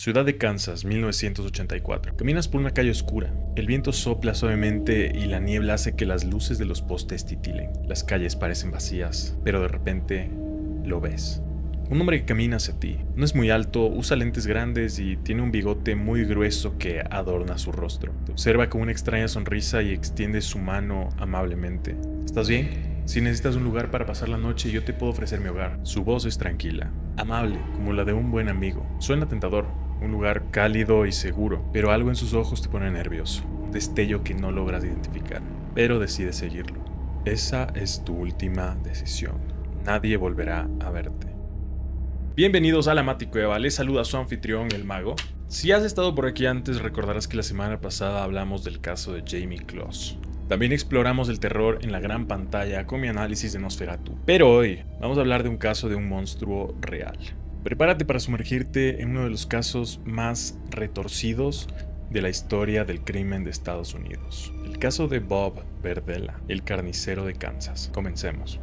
Ciudad de Kansas, 1984. Caminas por una calle oscura. El viento sopla suavemente y la niebla hace que las luces de los postes titilen. Las calles parecen vacías, pero de repente lo ves. Un hombre que camina hacia ti. No es muy alto, usa lentes grandes y tiene un bigote muy grueso que adorna su rostro. Te observa con una extraña sonrisa y extiende su mano amablemente. ¿Estás bien? Si necesitas un lugar para pasar la noche, yo te puedo ofrecer mi hogar. Su voz es tranquila, amable, como la de un buen amigo. Suena tentador, un lugar cálido y seguro, pero algo en sus ojos te pone nervioso. Un destello que no logras identificar, pero decides seguirlo. Esa es tu última decisión. Nadie volverá a verte. Bienvenidos a la Maticueva, les saluda su anfitrión, el Mago. Si has estado por aquí antes, recordarás que la semana pasada hablamos del caso de Jamie Closs. También exploramos el terror en la gran pantalla con mi análisis de Nosferatu. Pero hoy vamos a hablar de un caso de un monstruo real. Prepárate para sumergirte en uno de los casos más retorcidos de la historia del crimen de Estados Unidos. El caso de Bob Berdella, el carnicero de Kansas. Comencemos.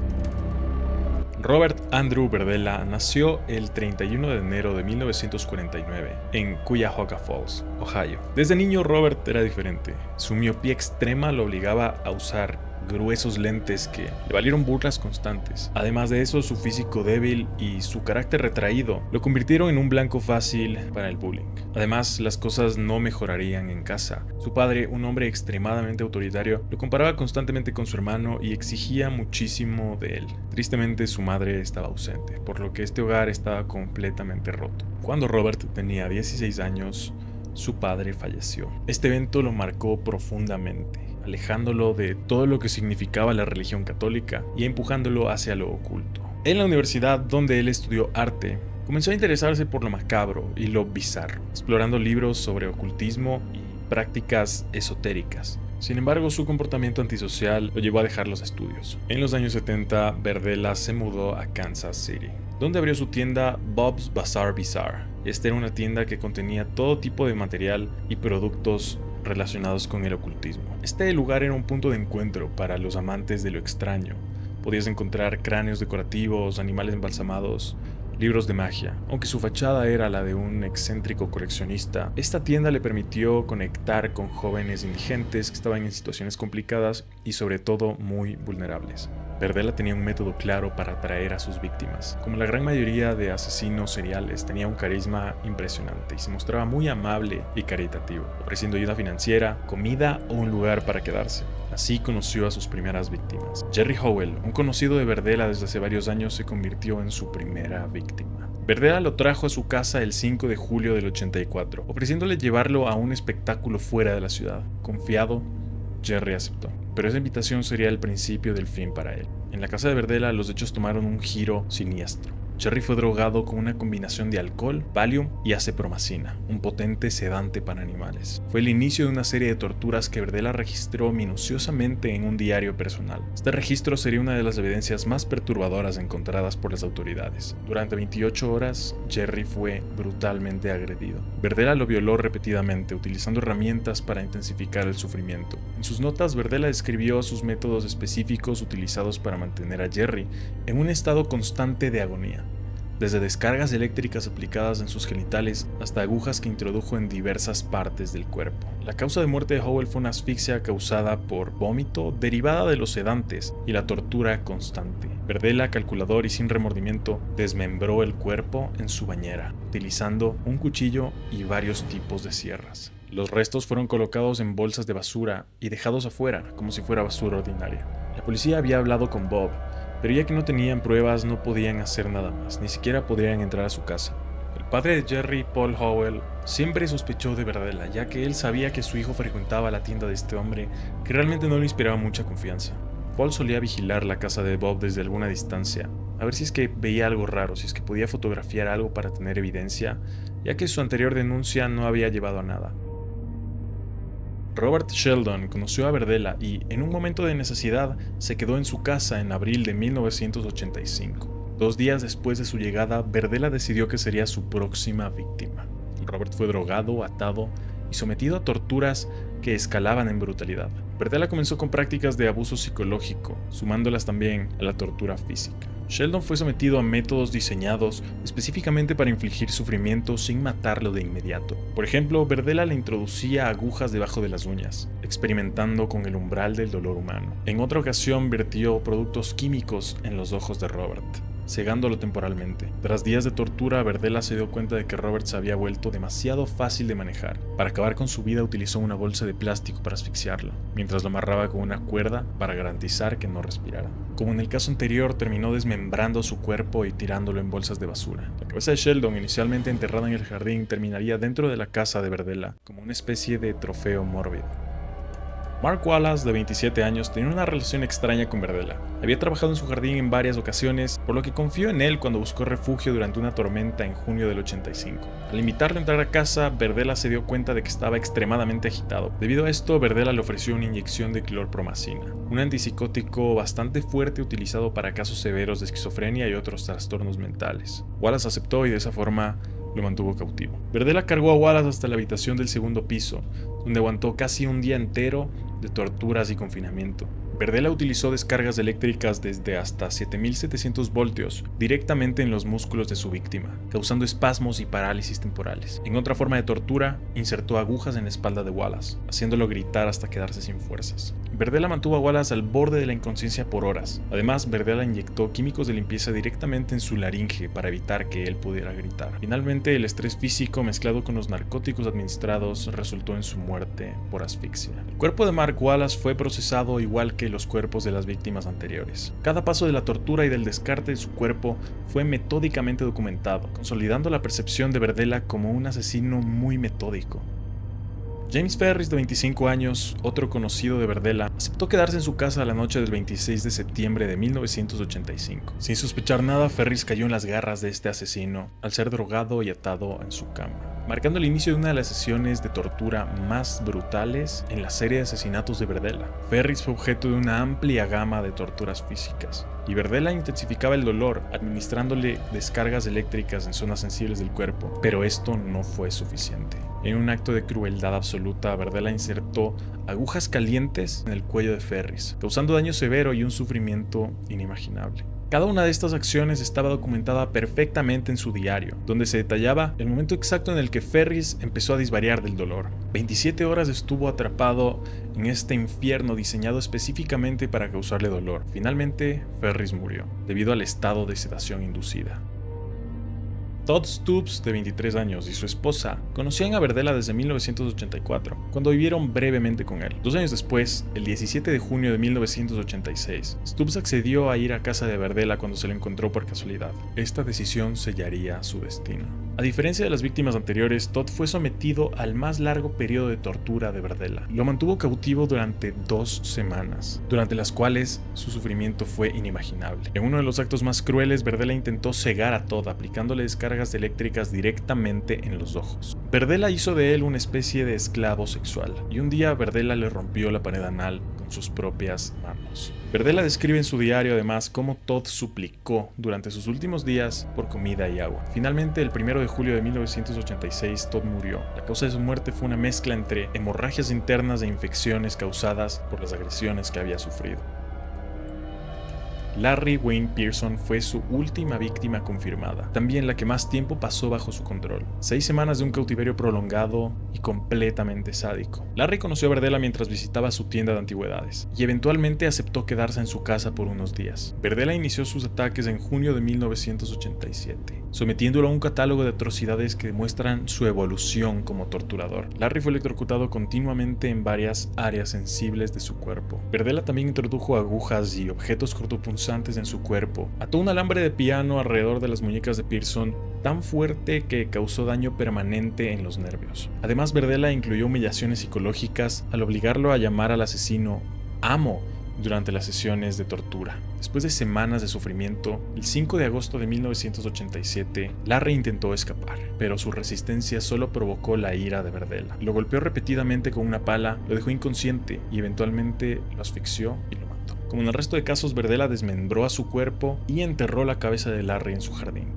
Robert Andrew Berdella nació el 31 de enero de 1949 en Cuyahoga Falls, Ohio. Desde niño Robert era diferente. Su miopía extrema lo obligaba a usar gruesos lentes que le valieron burlas constantes. Además de eso, su físico débil y su carácter retraído lo convirtieron en un blanco fácil para el bullying. Además, las cosas no mejorarían en casa. Su padre, un hombre extremadamente autoritario, lo comparaba constantemente con su hermano y exigía muchísimo de él. Tristemente, su madre estaba ausente, por lo que este hogar estaba completamente roto. Cuando Robert tenía 16 años, su padre falleció. Este evento lo marcó profundamente, alejándolo de todo lo que significaba la religión católica y empujándolo hacia lo oculto. En la universidad, donde él estudió arte, comenzó a interesarse por lo macabro y lo bizarro, explorando libros sobre ocultismo y prácticas esotéricas. Sin embargo, su comportamiento antisocial lo llevó a dejar los estudios. En los años 70, Berdella se mudó a Kansas City, donde abrió su tienda Bob's Bazaar Bizarre. Esta era una tienda que contenía todo tipo de material y productos relacionados con el ocultismo. Este lugar era un punto de encuentro para los amantes de lo extraño. Podías encontrar cráneos decorativos, animales embalsamados, libros de magia. Aunque su fachada era la de un excéntrico coleccionista, esta tienda le permitió conectar con jóvenes indigentes que estaban en situaciones complicadas y sobre todo muy vulnerables. Berdella tenía un método claro para atraer a sus víctimas. Como la gran mayoría de asesinos seriales, tenía un carisma impresionante y se mostraba muy amable y caritativo, ofreciendo ayuda financiera, comida o un lugar para quedarse. Así conoció a sus primeras víctimas. Jerry Howell, un conocido de Berdella desde hace varios años, se convirtió en su primera víctima. Berdella lo trajo a su casa el 5 de julio del 84, ofreciéndole llevarlo a un espectáculo fuera de la ciudad. Confiado, Jerry aceptó, pero esa invitación sería el principio del fin para él. En la casa de Berdella los hechos tomaron un giro siniestro. Jerry fue drogado con una combinación de alcohol, Valium y acepromacina, un potente sedante para animales. Fue el inicio de una serie de torturas que Berdella registró minuciosamente en un diario personal. Este registro sería una de las evidencias más perturbadoras encontradas por las autoridades. Durante 28 horas, Jerry fue brutalmente agredido. Berdella lo violó repetidamente, utilizando herramientas para intensificar el sufrimiento. En sus notas, Berdella describió sus métodos específicos utilizados para mantener a Jerry en un estado constante de agonía. Desde descargas eléctricas aplicadas en sus genitales hasta agujas que introdujo en diversas partes del cuerpo. La causa de muerte de Howell fue una asfixia causada por vómito derivada de los sedantes y la tortura constante. Berdella, calculador y sin remordimiento, desmembró el cuerpo en su bañera, utilizando un cuchillo y varios tipos de sierras. Los restos fueron colocados en bolsas de basura y dejados afuera, como si fuera basura ordinaria. La policía había hablado con Bob, pero ya que no tenían pruebas no podían hacer nada más, ni siquiera podrían entrar a su casa. El padre de Jerry, Paul Howell, siempre sospechó de Berdella, ya que él sabía que su hijo frecuentaba la tienda de este hombre, que realmente no le inspiraba mucha confianza. Paul solía vigilar la casa de Bob desde alguna distancia, a ver si es que veía algo raro, si es que podía fotografiar algo para tener evidencia, ya que su anterior denuncia no había llevado a nada. Robert Sheldon conoció a Berdella y, en un momento de necesidad, se quedó en su casa en abril de 1985. 2 días después de su llegada, Berdella decidió que sería su próxima víctima. Robert fue drogado, atado y sometido a torturas que escalaban en brutalidad. Berdella comenzó con prácticas de abuso psicológico, sumándolas también a la tortura física. Sheldon fue sometido a métodos diseñados específicamente para infligir sufrimiento sin matarlo de inmediato. Por ejemplo, Berdella le introducía agujas debajo de las uñas, experimentando con el umbral del dolor humano. En otra ocasión vertió productos químicos en los ojos de Robert, cegándolo temporalmente. Tras días de tortura, Berdella se dio cuenta de que Robert se había vuelto demasiado fácil de manejar. Para acabar con su vida utilizó una bolsa de plástico para asfixiarlo, mientras lo amarraba con una cuerda para garantizar que no respirara. Como en el caso anterior, terminó desmembrando su cuerpo y tirándolo en bolsas de basura. La cabeza de Sheldon, inicialmente enterrada en el jardín, terminaría dentro de la casa de Berdella como una especie de trofeo mórbido. Mark Wallace, de 27 años, tenía una relación extraña con Berdella. Había trabajado en su jardín en varias ocasiones, por lo que confió en él cuando buscó refugio durante una tormenta en junio del 85. Al invitarlo a entrar a casa, Berdella se dio cuenta de que estaba extremadamente agitado. Debido a esto, Berdella le ofreció una inyección de clorpromacina, un antipsicótico bastante fuerte utilizado para casos severos de esquizofrenia y otros trastornos mentales. Wallace aceptó y de esa forma lo mantuvo cautivo. Berdella cargó a Wallace hasta la habitación del segundo piso, donde aguantó casi un día entero de torturas y confinamiento. Berdella utilizó descargas eléctricas desde hasta 7700 voltios directamente en los músculos de su víctima, causando espasmos y parálisis temporales. En otra forma de tortura, insertó agujas en la espalda de Wallace, haciéndolo gritar hasta quedarse sin fuerzas. Berdella mantuvo a Wallace al borde de la inconsciencia por horas. Además, Berdella inyectó químicos de limpieza directamente en su laringe para evitar que él pudiera gritar. Finalmente, el estrés físico mezclado con los narcóticos administrados resultó en su muerte por asfixia. El cuerpo de Mark Wallace fue procesado igual que los cuerpos de las víctimas anteriores. Cada paso de la tortura y del descarte de su cuerpo fue metódicamente documentado, consolidando la percepción de Berdella como un asesino muy metódico. James Ferris, de 25 años, otro conocido de Berdella, aceptó quedarse en su casa la noche del 26 de septiembre de 1985. Sin sospechar nada, Ferris cayó en las garras de este asesino al ser drogado y atado en su cama, marcando el inicio de una de las sesiones de tortura más brutales en la serie de asesinatos de Berdella. Ferris fue objeto de una amplia gama de torturas físicas, y Berdella intensificaba el dolor administrándole descargas eléctricas en zonas sensibles del cuerpo, pero esto no fue suficiente. En un acto de crueldad absoluta, Berdella insertó agujas calientes en el cuello de Ferris, causando daño severo y un sufrimiento inimaginable. Cada una de estas acciones estaba documentada perfectamente en su diario, donde se detallaba el momento exacto en el que Ferris empezó a disvariar del dolor. 27 horas estuvo atrapado en este infierno diseñado específicamente para causarle dolor. Finalmente, Ferris murió, debido al estado de sedación inducida. Todd Stubbs, de 23 años, y su esposa conocían a Berdella desde 1984, cuando vivieron brevemente con él. 2 años después, el 17 de junio de 1986, Stubbs accedió a ir a casa de Berdella cuando se lo encontró por casualidad. Esta decisión sellaría su destino. A diferencia de las víctimas anteriores, Todd fue sometido al más largo periodo de tortura de Berdella. Lo mantuvo cautivo durante 2 semanas, durante las cuales su sufrimiento fue inimaginable. En uno de los actos más crueles, Berdella intentó cegar a Todd, aplicándole descargas eléctricas directamente en los ojos. Berdella hizo de él una especie de esclavo sexual, y un día Berdella le rompió la pared anal con sus propias manos. Berdella describe en su diario además cómo Todd suplicó durante sus últimos días por comida y agua. Finalmente, el 1 de julio de 1986, Todd murió. La causa de su muerte fue una mezcla entre hemorragias internas e infecciones causadas por las agresiones que había sufrido. Larry Wayne Pearson fue su última víctima confirmada, también la que más tiempo pasó bajo su control. 6 semanas de un cautiverio prolongado y completamente sádico. Larry conoció a Berdella mientras visitaba su tienda de antigüedades, y eventualmente aceptó quedarse en su casa por unos días. Berdella inició sus ataques en junio de 1987, sometiéndolo a un catálogo de atrocidades que demuestran su evolución como torturador. Larry fue electrocutado continuamente en varias áreas sensibles de su cuerpo. Berdella también introdujo agujas y objetos cortopunzantes en su cuerpo. Ató un alambre de piano alrededor de las muñecas de Pearson tan fuerte que causó daño permanente en los nervios. Además, Berdella incluyó humillaciones psicológicas al obligarlo a llamar al asesino amo durante las sesiones de tortura. Después de semanas de sufrimiento, el 5 de agosto de 1987, Larry intentó escapar, pero su resistencia solo provocó la ira de Berdella. Lo golpeó repetidamente con una pala, lo dejó inconsciente y eventualmente lo asfixió y lo mató. Como en el resto de casos, Berdella desmembró a su cuerpo y enterró la cabeza de Larry en su jardín.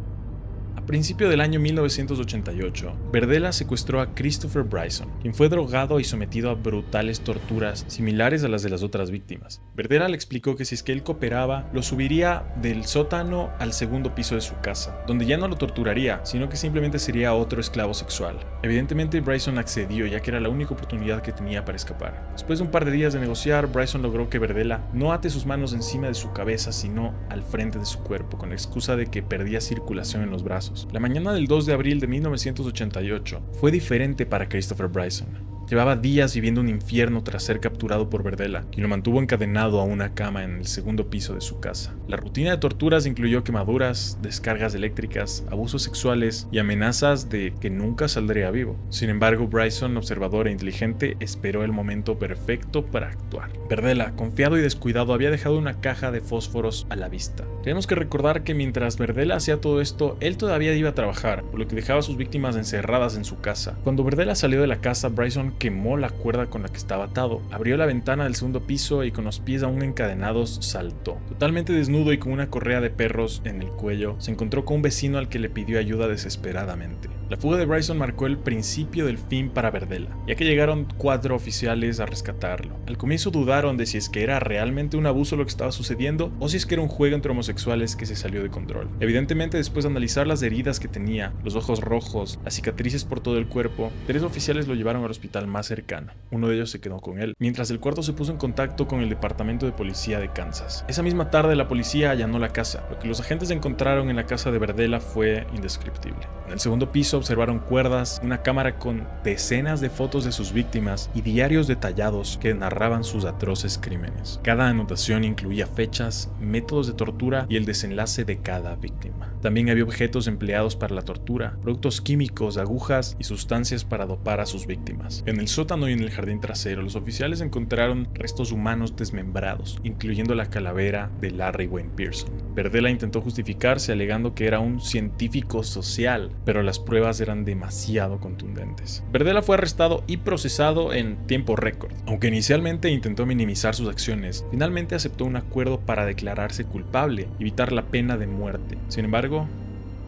A principio del año 1988, Berdella secuestró a Christopher Bryson, quien fue drogado y sometido a brutales torturas similares a las de las otras víctimas. Berdella le explicó que si es que él cooperaba, lo subiría del sótano al segundo piso de su casa, donde ya no lo torturaría, sino que simplemente sería otro esclavo sexual. Evidentemente, Bryson accedió, ya que era la única oportunidad que tenía para escapar. Después de un par de días de negociar, Bryson logró que Berdella no ate sus manos encima de su cabeza, sino al frente de su cuerpo, con la excusa de que perdía circulación en los brazos. La mañana del 2 de abril de 1988 fue diferente para Christopher Bryson. Llevaba días viviendo un infierno tras ser capturado por Berdella, quien lo mantuvo encadenado a una cama en el segundo piso de su casa. La rutina de torturas incluyó quemaduras, descargas eléctricas, abusos sexuales y amenazas de que nunca saldría vivo. Sin embargo, Bryson, observador e inteligente, esperó el momento perfecto para actuar. Berdella, confiado y descuidado, había dejado una caja de fósforos a la vista. Tenemos que recordar que mientras Berdella hacía todo esto, él todavía iba a trabajar, por lo que dejaba a sus víctimas encerradas en su casa. Cuando Berdella salió de la casa, Bryson quemó la cuerda con la que estaba atado, abrió la ventana del segundo piso y con los pies aún encadenados saltó. Totalmente desnudo y con una correa de perros en el cuello, se encontró con un vecino al que le pidió ayuda desesperadamente. La fuga de Bryson marcó el principio del fin para Berdella, ya que llegaron 4 oficiales a rescatarlo. Al comienzo dudaron de si es que era realmente un abuso lo que estaba sucediendo o si es que era un juego entre homosexuales que se salió de control. Evidentemente, después de analizar las heridas que tenía, los ojos rojos, las cicatrices por todo el cuerpo, 3 oficiales lo llevaron al hospital más cercano. Uno de ellos se quedó con él, mientras el cuarto se puso en contacto con el departamento de policía de Kansas. Esa misma tarde la policía allanó la casa. Lo que los agentes encontraron en la casa de Berdella fue indescriptible. En el segundo piso observaron cuerdas, una cámara con decenas de fotos de sus víctimas y diarios detallados que narraban sus atroces crímenes. Cada anotación incluía fechas, métodos de tortura y el desenlace de cada víctima. También había objetos empleados para la tortura, productos químicos, agujas y sustancias para dopar a sus víctimas. En el sótano y en el jardín trasero, los oficiales encontraron restos humanos desmembrados, incluyendo la calavera de Larry Wayne Pearson. Berdella intentó justificarse alegando que era un científico social, pero las pruebas eran demasiado contundentes. Berdella fue arrestado y procesado en tiempo récord. Aunque inicialmente intentó minimizar sus acciones, finalmente aceptó un acuerdo para declararse culpable y evitar la pena de muerte. Sin embargo,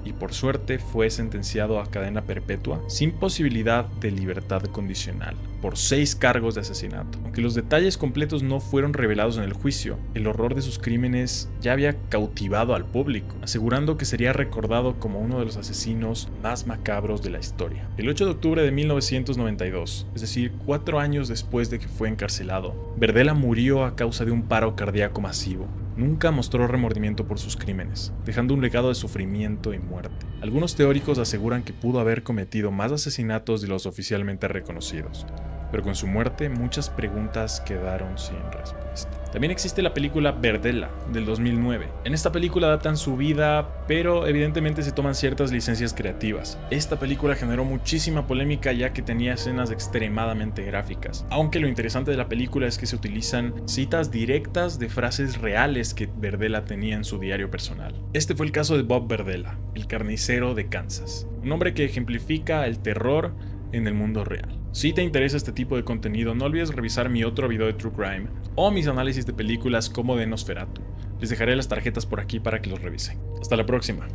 y por suerte fue sentenciado a cadena perpetua sin posibilidad de libertad condicional por 6 cargos de asesinato. Aunque los detalles completos no fueron revelados en el juicio, el horror de sus crímenes ya había cautivado al público, asegurando que sería recordado como uno de los asesinos más macabros de la historia. El 8 de octubre de 1992, es decir, 4 años después de que fue encarcelado, Berdella murió a causa de un paro cardíaco masivo. Nunca mostró remordimiento por sus crímenes, dejando un legado de sufrimiento y muerte. Algunos teóricos aseguran que pudo haber cometido más asesinatos de los oficialmente reconocidos, pero con su muerte muchas preguntas quedaron sin respuesta. También existe la película Berdella, del 2009. En esta película adaptan su vida, pero evidentemente se toman ciertas licencias creativas. Esta película generó muchísima polémica ya que tenía escenas extremadamente gráficas. Aunque lo interesante de la película es que se utilizan citas directas de frases reales que Berdella tenía en su diario personal. Este fue el caso de Bob Berdella, el carnicero de Kansas. Un hombre que ejemplifica el terror en el mundo real. Si te interesa este tipo de contenido, no olvides revisar mi otro video de True Crime o mis análisis de películas como de Nosferatu. Les dejaré las tarjetas por aquí para que los revisen. Hasta la próxima.